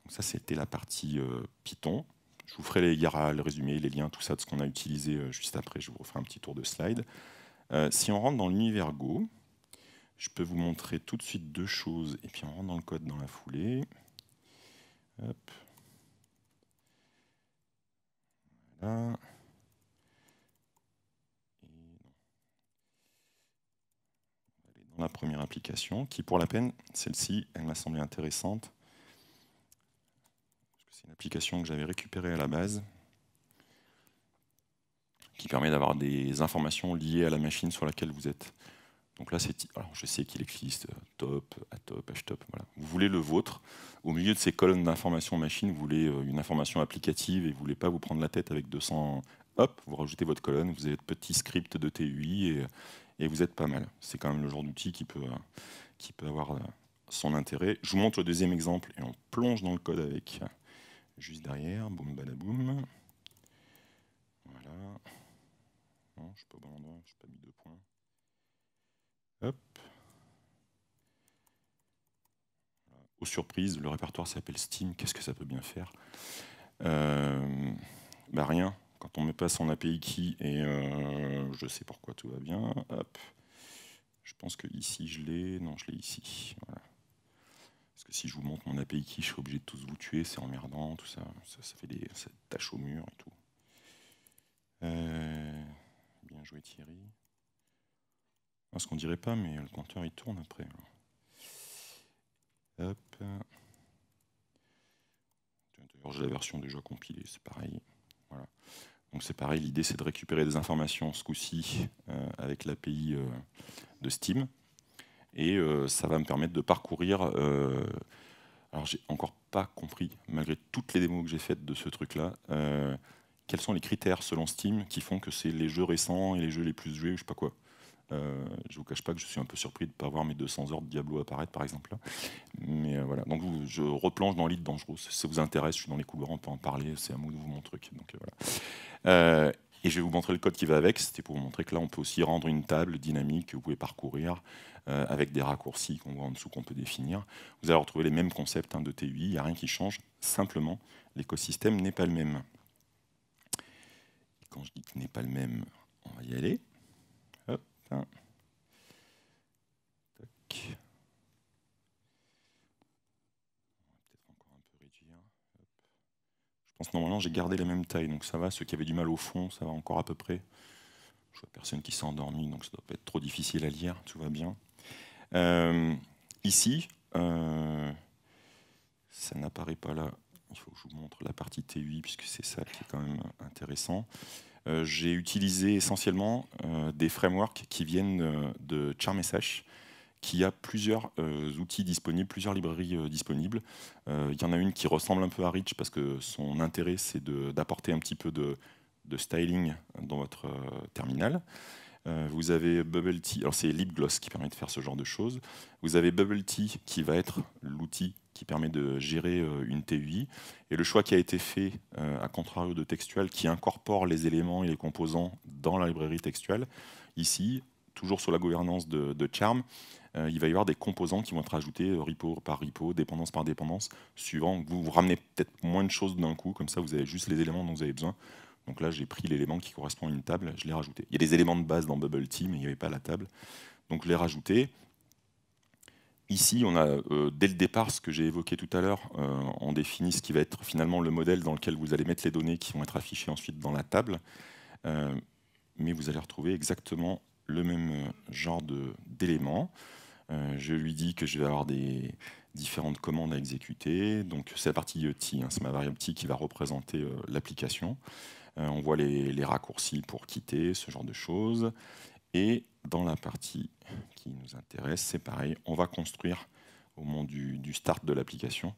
Donc ça, c'était la partie Python. Je vous ferai le résumé, les liens, tout ça de ce qu'on a utilisé juste après. Je vous referai un petit tour de slide. Si on rentre dans l'univers Go, je peux vous montrer tout de suite deux choses. Et puis on rentre dans le code dans la foulée. Hop. Voilà. Dans la première application, qui pour la peine, celle-ci, elle m'a semblé intéressante. C'est une application que j'avais récupérée à la base, qui permet d'avoir des informations liées à la machine sur laquelle vous êtes. Donc là, alors je sais qu'il existe top, atop, htop, voilà. Vous voulez le vôtre. Au milieu de ces colonnes d'informations machine, vous voulez une information applicative et vous ne voulez pas vous prendre la tête avec 200. Hop, vous rajoutez votre colonne, vous avez votre petit script de TUI et vous êtes pas mal. C'est quand même le genre d'outil qui peut avoir son intérêt. Je vous montre le deuxième exemple et on plonge dans le code avec juste derrière. Boum, badaboum. Voilà. Non, je ne suis pas au bon endroit, je n'ai pas mis deux points. Hop. Aux surprises, le répertoire s'appelle Steam. Qu'est-ce que ça peut bien faire? Rien. Quand on me passe son API key et je sais pourquoi tout va bien. Hop. Je pense que ici je l'ai. Non, je l'ai ici. Voilà. Parce que si je vous montre mon API key, je suis obligé de tous vous tuer. C'est emmerdant, tout ça. Ça fait des taches au mur et tout. Bien joué Thierry. Ce qu'on dirait pas, mais le compteur il tourne après. Hop. J'ai la version déjà compilée, c'est pareil. Voilà. Donc c'est pareil, l'idée c'est de récupérer des informations ce coup-ci avec l'API de Steam. Et ça va me permettre de parcourir. Alors j'ai encore pas compris, malgré toutes les démos que j'ai faites de ce truc-là, quels sont les critères selon Steam qui font que c'est les jeux récents et les jeux les plus joués ou je sais pas quoi. Je ne vous cache pas que je suis un peu surpris de ne pas voir mes 200 heures de Diablo apparaître, par exemple. Là. Mais voilà, donc je replonge dans l'île Dangerous. Si ça vous intéresse, je suis dans les couloirs, on peut en parler, c'est à moi de vous mon truc. Donc, voilà. Et je vais vous montrer le code qui va avec. C'était pour vous montrer que là, on peut aussi rendre une table dynamique que vous pouvez parcourir avec des raccourcis qu'on voit en dessous qu'on peut définir. Vous allez retrouver les mêmes concepts de TUI, il n'y a rien qui change. Simplement, l'écosystème n'est pas le même. Et quand je dis qu'il n'est pas le même, on va y aller. Hop. Tac. Peut-être encore un peu réduire. Hop. Je pense que normalement j'ai gardé la même taille, donc ça va. Ceux qui avaient du mal au fond, ça va encore à peu près. Je vois personne qui s'est endormi, donc ça ne doit pas être trop difficile à lire, tout va bien. Ici, ça n'apparaît pas là. Il faut que je vous montre la partie TUI, puisque c'est ça qui est quand même intéressant. J'ai utilisé essentiellement des frameworks qui viennent de CharmSH, qui a plusieurs outils disponibles, plusieurs librairies disponibles. Il y en a une qui ressemble un peu à Rich, parce que son intérêt, c'est d'apporter un petit peu de styling dans votre terminal. Vous avez BubbleTea, alors c'est LibGloss qui permet de faire ce genre de choses. Vous avez BubbleTea qui va être l'outil qui permet de gérer une TUI. Et le choix qui a été fait, à contrario de Textual, qui incorpore les éléments et les composants dans la librairie Textual, ici, toujours sur la gouvernance de Charm, il va y avoir des composants qui vont être ajoutés repo par repo, dépendance par dépendance, suivant que vous ramenez peut-être moins de choses d'un coup, comme ça vous avez juste les éléments dont vous avez besoin. Donc là, j'ai pris l'élément qui correspond à une table, je l'ai rajouté. Il y a des éléments de base dans BubbleTea, mais il n'y avait pas la table. Donc je l'ai rajouté. Ici, on a dès le départ ce que j'ai évoqué tout à l'heure. On définit ce qui va être finalement le modèle dans lequel vous allez mettre les données qui vont être affichées ensuite dans la table. Mais vous allez retrouver exactement le même genre d'éléments. Je lui dis que je vais avoir des différentes commandes à exécuter. Donc c'est la partie T, c'est ma variable T qui va représenter l'application. On voit les raccourcis pour quitter, ce genre de choses. Et dans la partie qui nous intéresse, c'est pareil, on va construire au moment du start de l'application.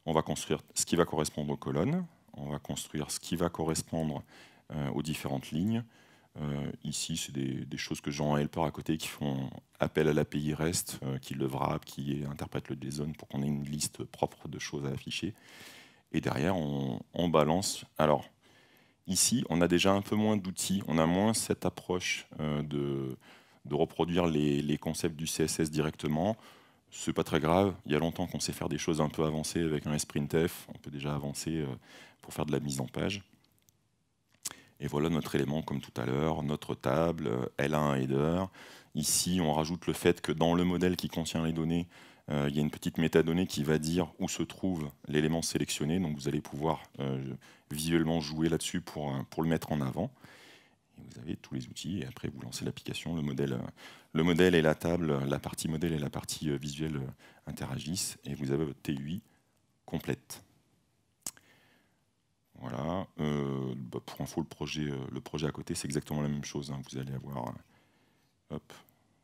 On va construire ce qui va correspondre aux colonnes, on va construire ce qui va correspondre aux différentes lignes. Ici, c'est des choses que j'ai en helper à côté qui font appel à l'API REST, qui le wrap, qui interprète le JSON pour qu'on ait une liste propre de choses à afficher. Et derrière, on balance. Alors, ici, on a déjà un peu moins d'outils, on a moins cette approche de reproduire les concepts du CSS directement. C'est pas très grave, il y a longtemps qu'on sait faire des choses un peu avancées avec un sprintf, on peut déjà avancer pour faire de la mise en page. Et voilà notre élément comme tout à l'heure, notre table, elle a un header. Ici, on rajoute le fait que dans le modèle qui contient les données, il y a une petite métadonnée qui va dire où se trouve l'élément sélectionné. Donc vous allez pouvoir visuellement jouer là-dessus pour le mettre en avant. Et vous avez tous les outils et après vous lancez l'application. Le modèle et la table, la partie modèle et la partie visuelle interagissent et vous avez votre TUI complète. Voilà. Pour info, le projet à côté, c'est exactement la même chose. Hein. Vous allez avoir... hop,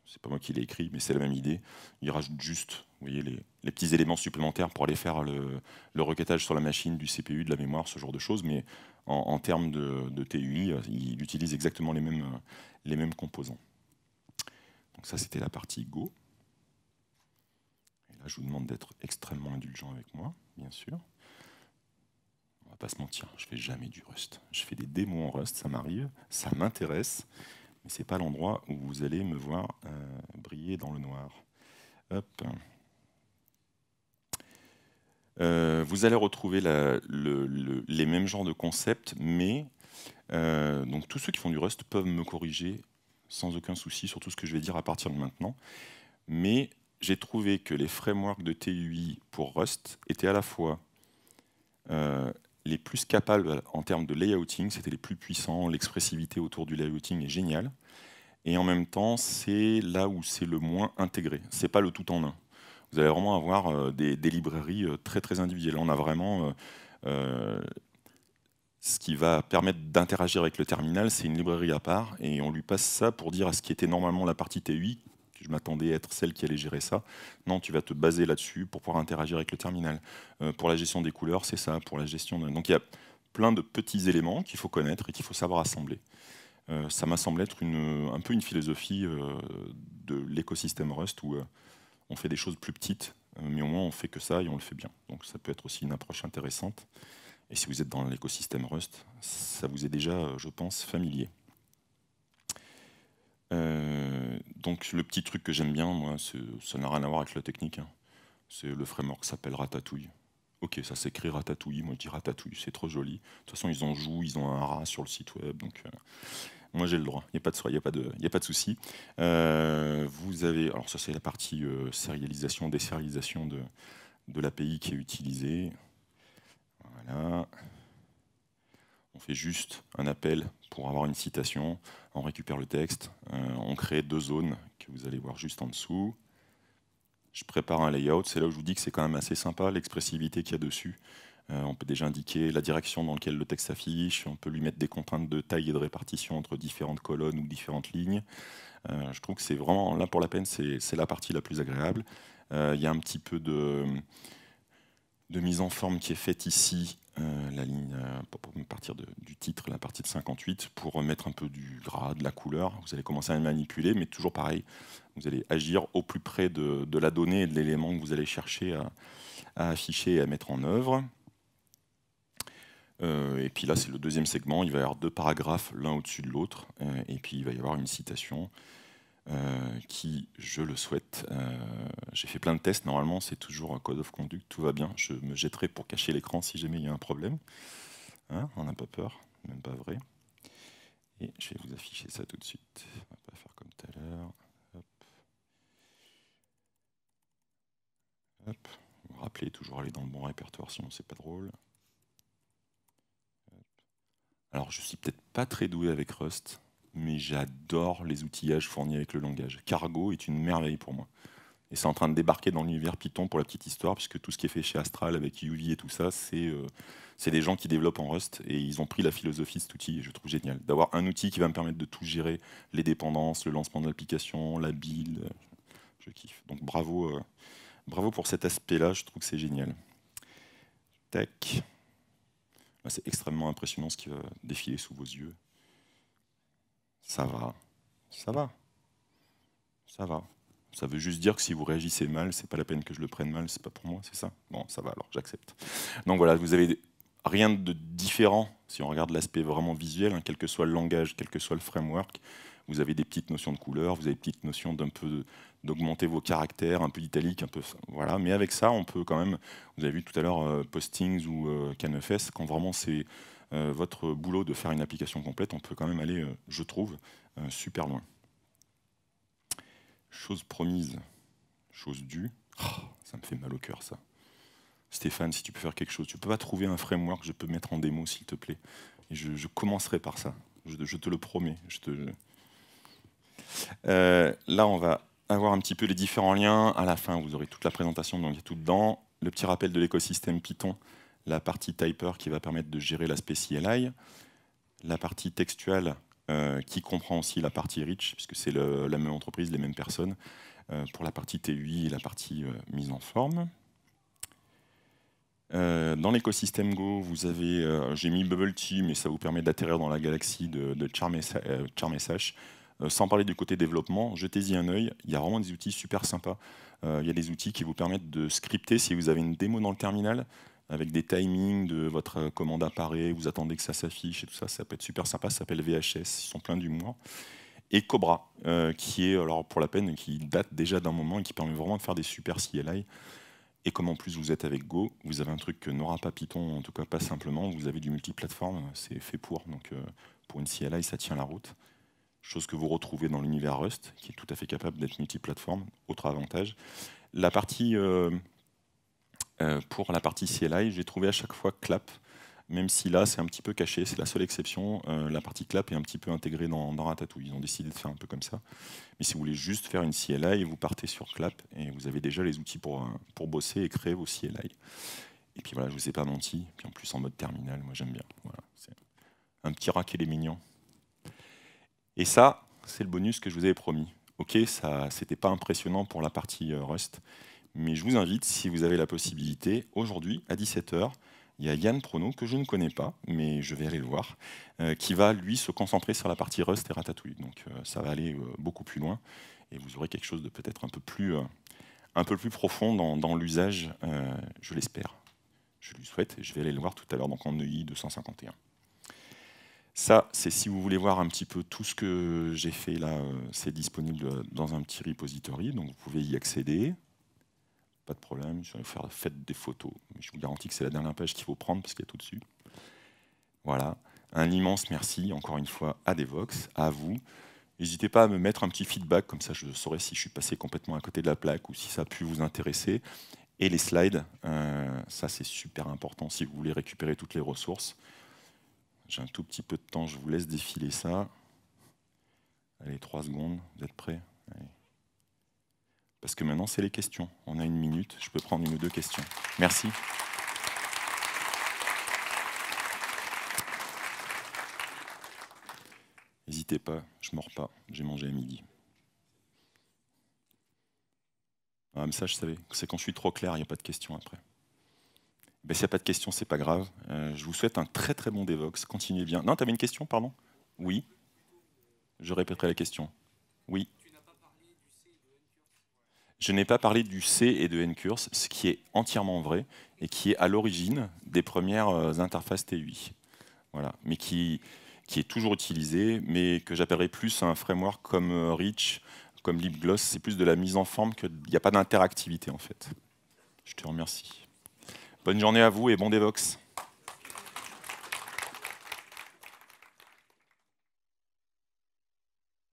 c'est pas moi qui l'ai écrit, mais c'est la même idée. Il rajoute juste, vous voyez, les petits éléments supplémentaires pour aller faire le requêtage sur la machine, du CPU, de la mémoire, ce genre de choses. Mais en termes de TUI, il utilise exactement les mêmes composants. Donc ça, c'était la partie Go. Et là, je vous demande d'être extrêmement indulgent avec moi, bien sûr. On va pas se mentir, je fais jamais du Rust. Je fais des démos en Rust, ça m'arrive, ça m'intéresse, mais c'est pas l'endroit où vous allez me voir briller dans le noir. Hop. Vous allez retrouver les mêmes genres de concepts, mais donc tous ceux qui font du Rust peuvent me corriger sans aucun souci sur tout ce que je vais dire à partir de maintenant. Mais j'ai trouvé que les frameworks de TUI pour Rust étaient à la fois les plus capables en termes de layouting, c'était les plus puissants, l'expressivité autour du layouting est géniale, et en même temps, c'est là où c'est le moins intégré. C'est pas le tout en un. Vous allez vraiment avoir des librairies très très individuelles. On a vraiment ce qui va permettre d'interagir avec le terminal, c'est une librairie à part, et on lui passe ça pour dire à ce qui était normalement la partie TUI, que je m'attendais à être celle qui allait gérer ça. Non, tu vas te baser là-dessus pour pouvoir interagir avec le terminal. Pour la gestion des couleurs, c'est ça. Pour la gestion donc il y a plein de petits éléments qu'il faut connaître et qu'il faut savoir assembler. Ça m'a semblé être un peu une philosophie de l'écosystème Rust où on fait des choses plus petites, mais au moins on fait que ça et on le fait bien. Donc ça peut être aussi une approche intéressante. Et si vous êtes dans l'écosystème Rust, ça vous est déjà, je pense, familier. Donc le petit truc que j'aime bien, moi, ça n'a rien à voir avec la technique. Hein. C'est le framework qui s'appelle Ratatouille. Ok, ça s'écrit Ratatouille, moi je dis Ratatouille, c'est trop joli. De toute façon, ils en jouent, ils ont un rat sur le site web, donc moi j'ai le droit, il n'y a pas de souci. Vous avez, alors ça c'est la partie sérialisation, désérialisation de l'API qui est utilisée. Voilà. On fait juste un appel pour avoir une citation, on récupère le texte, on crée deux zones que vous allez voir juste en dessous. Je prépare un layout, c'est là où je vous dis que c'est quand même assez sympa, l'expressivité qu'il y a dessus. On peut déjà indiquer la direction dans laquelle le texte s'affiche, on peut lui mettre des contraintes de taille et de répartition entre différentes colonnes ou différentes lignes. Je trouve que c'est vraiment, là pour la peine, c'est la partie la plus agréable. Il y a un petit peu de mise en forme qui est faite ici, la ligne, pour partir du titre, la partie de 58, pour remettre un peu du gras, de la couleur. Vous allez commencer à manipuler, mais toujours pareil, vous allez agir au plus près de la donnée et de l'élément que vous allez chercher à afficher et à mettre en œuvre. Et puis là, c'est le deuxième segment, il va y avoir deux paragraphes l'un au-dessus de l'autre, et puis il va y avoir une citation qui, je le souhaite, j'ai fait plein de tests, normalement c'est toujours code of conduct, tout va bien, je me jetterai pour cacher l'écran si jamais il y a un problème. Hein, on n'a pas peur, même pas vrai. Et je vais vous afficher ça tout de suite, on va pas faire comme tout à l'heure. Hop. Hop. Vous rappelez toujours aller dans le bon répertoire, sinon c'est pas drôle. Hop. Alors je suis peut-être pas très doué avec Rust, mais j'adore les outillages fournis avec le langage. Cargo est une merveille pour moi. Et c'est en train de débarquer dans l'univers Python pour la petite histoire, puisque tout ce qui est fait chez Astral avec UV et tout ça, c'est des gens qui développent en Rust, et ils ont pris la philosophie de cet outil, et je trouve génial. D'avoir un outil qui va me permettre de tout gérer, les dépendances, le lancement de l'application, la build, je kiffe. Donc bravo bravo pour cet aspect-là, je trouve que c'est génial. Tac. Là, c'est extrêmement impressionnant ce qui va défiler sous vos yeux. Ça va, ça va, ça va. Ça veut juste dire que si vous réagissez mal, c'est pas la peine que je le prenne mal, c'est pas pour moi, c'est ça? Bon, ça va alors, j'accepte. Donc voilà, vous avez rien de différent si on regarde l'aspect vraiment visuel, hein, quel que soit le langage, quel que soit le framework. Vous avez des petites notions de couleur, vous avez des petites notions d'un peu d'augmenter vos caractères, un peu d'italique, un peu voilà. Mais avec ça, on peut quand même. Vous avez vu tout à l'heure Postings ou CanFS, quand vraiment c'est votre boulot de faire une application complète, on peut quand même aller, je trouve, super loin. Chose promise, chose due. Oh, ça me fait mal au cœur, ça. Stéphane, si tu peux faire quelque chose, tu peux pas trouver un framework que je peux mettre en démo, s'il te plaît. Et je commencerai par ça. Je te le promets. Là, on va avoir un petit peu les différents liens. À la fin, vous aurez toute la présentation, donc il y a tout dedans. Le petit rappel de l'écosystème Python, la partie typer qui va permettre de gérer l'aspect CLI, la partie textuelle qui comprend aussi la partie rich, puisque c'est la même entreprise, les mêmes personnes, pour la partie TUI et la partie mise en forme. Dans l'écosystème Go, vous avez, j'ai mis Bubble Tea, mais ça vous permet d'atterrir dans la galaxie de Charmessage. Sans parler du côté développement, jetez-y un œil, il y a vraiment des outils super sympas. Il y a des outils qui vous permettent de scripter si vous avez une démo dans le terminal, avec des timings de votre commande apparaît, vous attendez que ça s'affiche et tout ça, ça peut être super sympa, ça s'appelle VHS, ils sont pleins d'humour. Et Cobra, qui est, alors pour la peine, qui date déjà d'un moment et qui permet vraiment de faire des super CLI. Et comme en plus vous êtes avec Go, vous avez un truc que n'aura pas Python, en tout cas pas simplement, vous avez du multiplateforme, c'est fait pour. Donc pour une CLI, ça tient la route. Chose que vous retrouvez dans l'univers Rust, qui est tout à fait capable d'être multiplateforme, autre avantage. La partie, pour la partie CLI, j'ai trouvé à chaque fois Clap, même si là c'est un petit peu caché, c'est la seule exception. La partie Clap est un petit peu intégrée dans Ratatouille, ils ont décidé de faire un peu comme ça. Mais si vous voulez juste faire une CLI, vous partez sur Clap et vous avez déjà les outils pour bosser et créer vos CLI. Et puis voilà, je ne vous ai pas menti, puis en plus en mode terminal, moi j'aime bien. Voilà, c'est un petit rack et les mignons. Et ça, c'est le bonus que je vous avais promis. Ok, ça, c'était pas impressionnant pour la partie Rust, mais je vous invite, si vous avez la possibilité, aujourd'hui à 17 h, il y a Yann Prono, que je ne connais pas, mais je vais aller le voir, qui va, lui, se concentrer sur la partie Rust et Ratatouille. Donc ça va aller beaucoup plus loin, et vous aurez quelque chose de peut-être un peu plus profond dans l'usage, je l'espère. Je lui souhaite, et je vais aller le voir tout à l'heure, donc en EI 251. Ça, c'est si vous voulez voir un petit peu tout ce que j'ai fait là, c'est disponible dans un petit repository, donc vous pouvez y accéder. Pas de problème, je vais faire faites des photos. Je vous garantis que c'est la dernière page qu'il faut prendre parce qu'il y a tout dessus. Voilà, un immense merci encore une fois à Devoxx, à vous. N'hésitez pas à me mettre un petit feedback, comme ça je saurai si je suis passé complètement à côté de la plaque ou si ça a pu vous intéresser. Et les slides, ça c'est super important si vous voulez récupérer toutes les ressources. J'ai un tout petit peu de temps, je vous laisse défiler ça. Allez, 3 secondes, vous êtes prêts? Allez. Parce que maintenant, c'est les questions. On a 1 minute, je peux prendre 1 ou 2 questions. Merci. N'hésitez pas, je ne mords pas, j'ai mangé à midi. Ah, mais ça, je savais, c'est quand je suis trop clair, il n'y a pas de questions après. Ben, s'il n'y a pas de questions, c'est pas grave. Je vous souhaite un très très bon Devoxx. Continuez bien. Non, tu avais une question, pardon? Oui. Je répéterai la question. Oui. Je n'ai pas parlé du C et de Ncurse, ce qui est entièrement vrai et qui est à l'origine des premières interfaces TUI. Voilà. Mais qui est toujours utilisé, mais que j'appellerais plus un framework comme Rich, comme LibGloss. C'est plus de la mise en forme qu'il n'y a pas d'interactivité en fait. Je te remercie. Bonne journée à vous et bon Devoxx.